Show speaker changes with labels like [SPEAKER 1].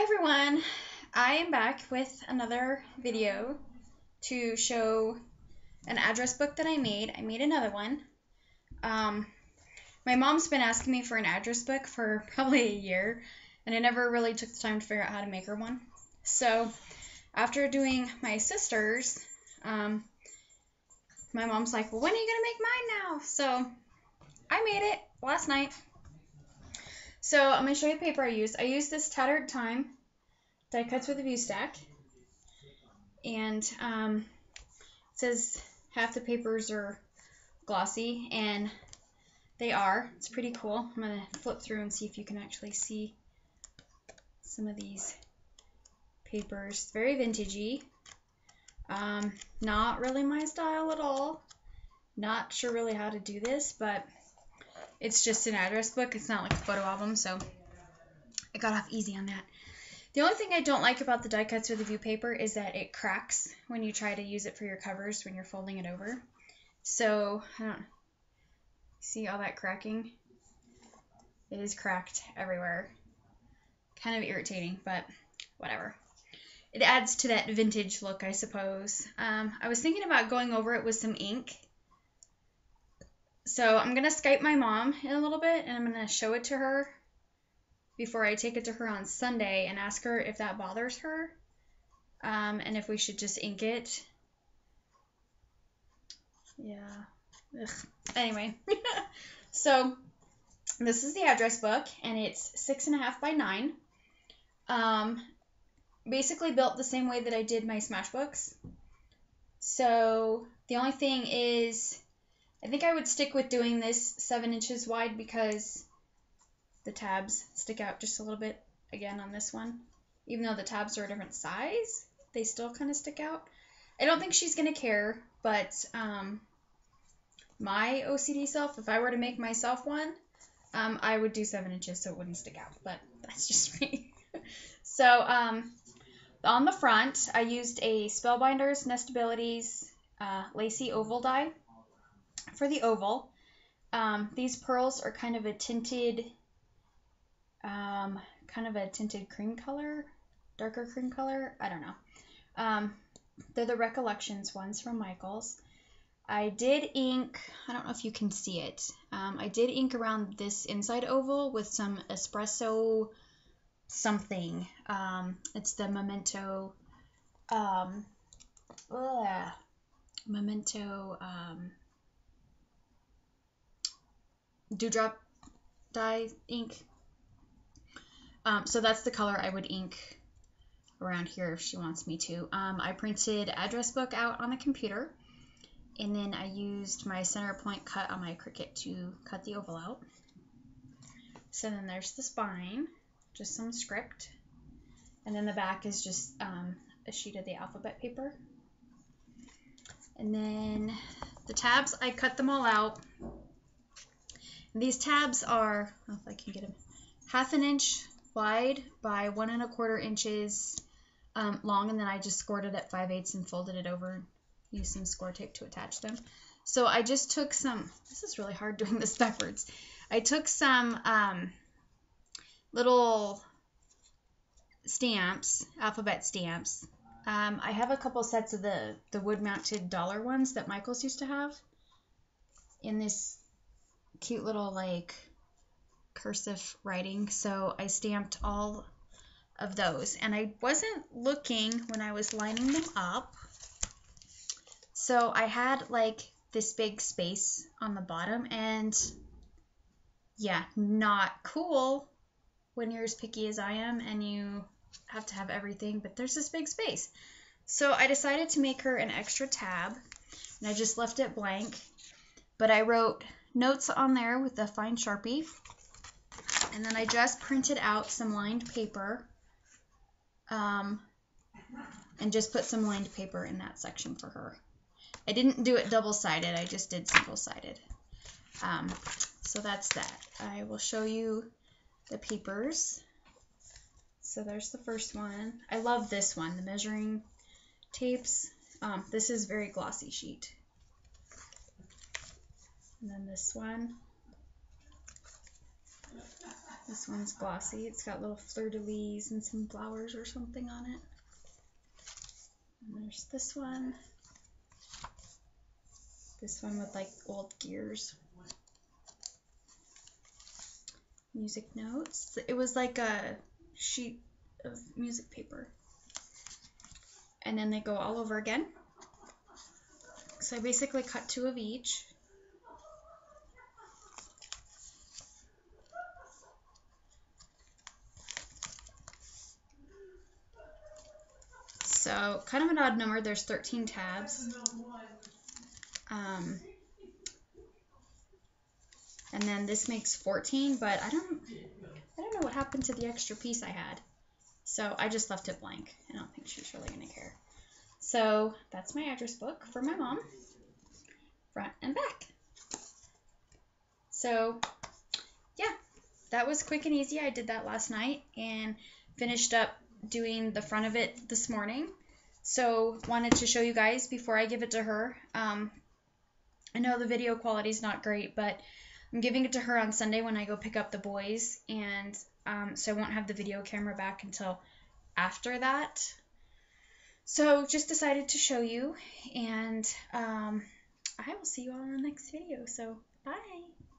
[SPEAKER 1] Hi everyone, I am back with another video to show an address book that I made. I made another one. My mom's been asking me for an address book for probably a year, and I never really took the time to figure out how to make her one. So after doing my sister's, my mom's like, well, when are you gonna make mine now? So I made it last night. So I'm gonna show you the paper I used. I used this Tattered Time die cuts with a view stack, and it says half the papers are glossy, and they are. It's pretty cool. I'm going to flip through and see if you can actually see some of these papers. Very vintagey. Not really my style at all. Not sure really how to do this, but it's just an address book. It's not like a photo album, so I got off easy on that. The only thing I don't like about the die cuts with the view paper is that it cracks when you try to use it for your covers when you're folding it over. So, I don't see all that cracking. It is cracked everywhere. Kind of irritating, but whatever. It adds to that vintage look, I suppose. I was thinking about going over it with some ink. So I'm going to Skype my mom in a little bit, and I'm going to show it to her before I take it to her on Sunday and ask her if that bothers her, and if we should just ink it. Yeah. Ugh. Anyway, so this is the address book, and it's 6.5 by 9. Basically built the same way that I did my Smash books. So the only thing is, I think I would stick with doing this 7 inches wide because the tabs stick out just a little bit again on this one. Even though the tabs are a different size, they still kind of stick out. I don't think she's going to care, but my OCD self, if I were to make myself one, I would do 7 inches so it wouldn't stick out, but that's just me. So on the front, I used a Spellbinders Nestabilities Lacy Oval die for the oval. These pearls are kind of a tinted cream color, darker cream color. I don't know. They're the Recollections ones from Michaels. I did ink, I don't know if you can see it. I did ink around this inside oval with some espresso something. It's the Memento, Dewdrop dye ink. So that's the color I would ink around here if she wants me to. I printed address book out on the computer, and then I used my center point cut on my Cricut to cut the oval out. So then there's the spine, just some script, and then the back is just a sheet of the alphabet paper. And then the tabs, I cut them all out. These tabs are, I don't know if I can get them, 1/2 inch wide by 1 1/4 inches long, and then I just scored it at 5/8 and folded it over and used some score tape to attach them. So I just took some, this is really hard doing this backwards. I took some little stamps, alphabet stamps. I have a couple sets of the wood-mounted dollar ones that Michaels used to have in this cute little like cursive writing. So I stamped all of those, and I wasn't looking when I was lining them up. So I had like this big space on the bottom, and yeah, not cool when you're as picky as I am and you have to have everything, but there's this big space. So I decided to make her an extra tab, and I just left it blank, but I wrote notes on there with a fine Sharpie, and then I just printed out some lined paper, and just put some lined paper in that section for her. I didn't do it double-sided, I just did single-sided. So that's that. I will show you the papers. So there's the first one. I love this one, the measuring tapes. This is very glossy sheet. And then this one. This one's glossy. It's got little fleur-de-lis and some flowers or something on it. And there's this one. This one with like old gears. Music notes. It was like a sheet of music paper. And then they go all over again. So I basically cut 2 of each. So kind of an odd number. There's 13 tabs. And then this makes 14, but I don't know what happened to the extra piece I had. So I just left it blank. I don't think she's really gonna care. So that's my address book for my mom, front and back. So yeah, that was quick and easy. I did that last night and finished up doing the front of it this morning. So wanted to show you guys before I give it to her. I know the video quality is not great, but I'm giving it to her on Sunday when I go pick up the boys, and so I won't have the video camera back until after that. So just decided to show you, and I will see you all in the next video. So bye.